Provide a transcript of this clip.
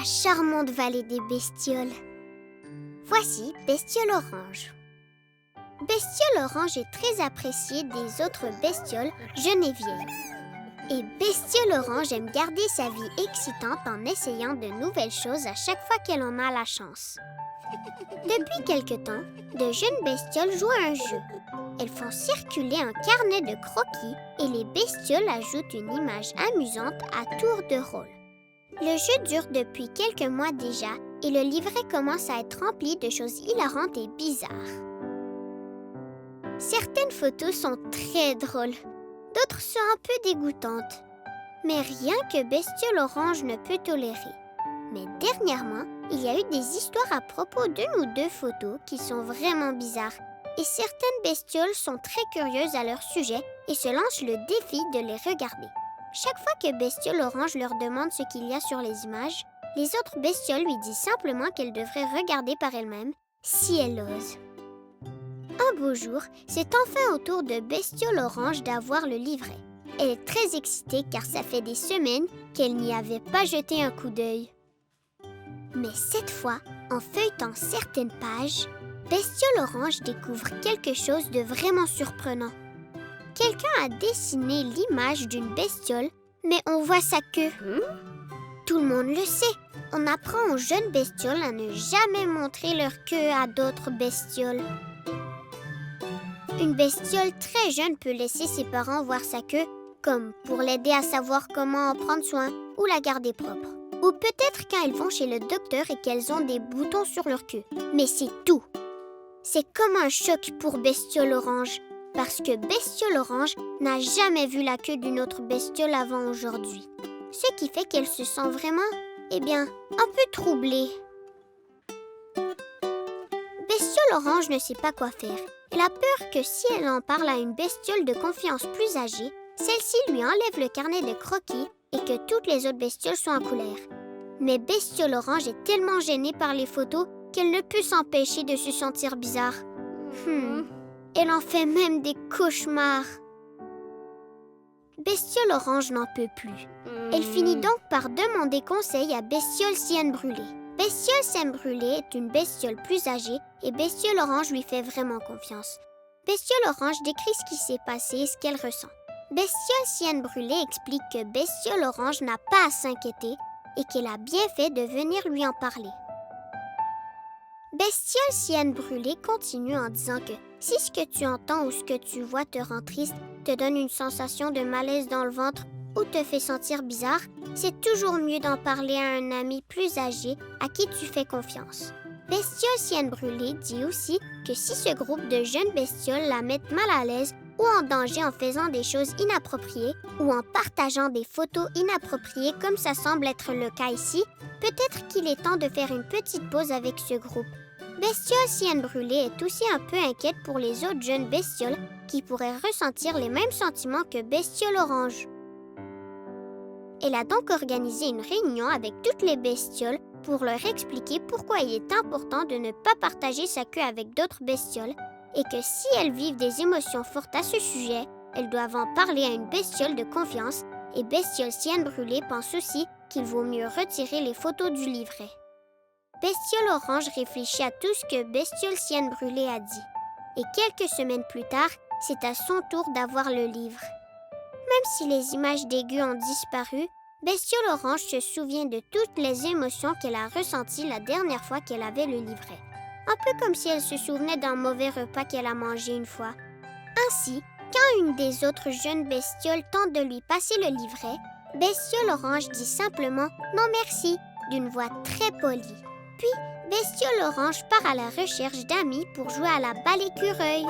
la charmante vallée des bestioles. Voici Bestiole Orange. Bestiole Orange est très appréciée des autres bestioles jeunes et vieilles. Et Bestiole Orange aime garder sa vie excitante en essayant de nouvelles choses à chaque fois qu'elle en a la chance. Depuis quelque temps, de jeunes bestioles jouent à un jeu. Elles font circuler un carnet de croquis et les bestioles ajoutent une image amusante à tour de rôle. Le jeu dure depuis quelques mois déjà et le livret commence à être rempli de choses hilarantes et bizarres. Certaines photos sont très drôles, d'autres sont un peu dégoûtantes. Mais rien que Bestiole Orange ne peut tolérer. Mais dernièrement, il y a eu des histoires à propos d'une ou deux photos qui sont vraiment bizarres. Et certaines bestioles sont très curieuses à leur sujet et se lancent le défi de les regarder. Chaque fois que Bestiole Orange leur demande ce qu'il y a sur les images, les autres bestioles lui disent simplement qu'elle devrait regarder par elle-même si elle ose. Un beau jour, c'est enfin au tour de Bestiole Orange d'avoir le livret. Elle est très excitée car ça fait des semaines qu'elle n'y avait pas jeté un coup d'œil. Mais cette fois, en feuilletant certaines pages, Bestiole Orange découvre quelque chose de vraiment surprenant. Quelqu'un a dessiné l'image d'une bestiole, mais on voit sa queue. Tout le monde le sait. On apprend aux jeunes bestioles à ne jamais montrer leur queue à d'autres bestioles. Une bestiole très jeune peut laisser ses parents voir sa queue, comme pour l'aider à savoir comment en prendre soin ou la garder propre. Ou peut-être quand elles vont chez le docteur et qu'elles ont des boutons sur leur queue. Mais c'est tout. C'est comme un choc pour Bestiole Orange, parce que Bestiole Orange n'a jamais vu la queue d'une autre bestiole avant aujourd'hui. Ce qui fait qu'elle se sent vraiment, un peu troublée. Bestiole Orange ne sait pas quoi faire. Elle a peur que si elle en parle à une bestiole de confiance plus âgée, celle-ci lui enlève le carnet de croquis et que toutes les autres bestioles soient en colère. Mais Bestiole Orange est tellement gênée par les photos qu'elle ne peut s'empêcher de se sentir bizarre. Elle en fait même des cauchemars. Bestiole Orange n'en peut plus. Elle finit donc par demander conseil à Bestiole Sienne Brûlée. Bestiole Sienne Brûlée est une bestiole plus âgée et Bestiole Orange lui fait vraiment confiance. Bestiole Orange décrit ce qui s'est passé et ce qu'elle ressent. Bestiole Sienne Brûlée explique que Bestiole Orange n'a pas à s'inquiéter et qu'elle a bien fait de venir lui en parler. Bestiole Sienne Brûlée continue en disant que si ce que tu entends ou ce que tu vois te rend triste, te donne une sensation de malaise dans le ventre ou te fait sentir bizarre, c'est toujours mieux d'en parler à un ami plus âgé à qui tu fais confiance. Bestiole Sienne Brûlée dit aussi que si ce groupe de jeunes bestioles la mettent mal à l'aise ou en danger en faisant des choses inappropriées ou en partageant des photos inappropriées comme ça semble être le cas ici, peut-être qu'il est temps de faire une petite pause avec ce groupe. Bestiole Sienne Brûlée est aussi un peu inquiète pour les autres jeunes bestioles qui pourraient ressentir les mêmes sentiments que Bestiole Orange. Elle a donc organisé une réunion avec toutes les bestioles pour leur expliquer pourquoi il est important de ne pas partager sa queue avec d'autres bestioles et que si elles vivent des émotions fortes à ce sujet, elles doivent en parler à une bestiole de confiance et Bestiole Sienne Brûlée pense aussi qu'il vaut mieux retirer les photos du livret. Bestiole Orange réfléchit à tout ce que Bestiole Sienne Brûlée a dit. Et quelques semaines plus tard, c'est à son tour d'avoir le livre. Même si les images d'aigus ont disparu, Bestiole Orange se souvient de toutes les émotions qu'elle a ressenties la dernière fois qu'elle avait le livret. Un peu comme si elle se souvenait d'un mauvais repas qu'elle a mangé une fois. Ainsi, quand une des autres jeunes bestioles tente de lui passer le livret, Bestiole Orange dit simplement « Non merci » d'une voix très polie. Puis, Bestiole Orange part à la recherche d'amis pour jouer à la balle-écureuil.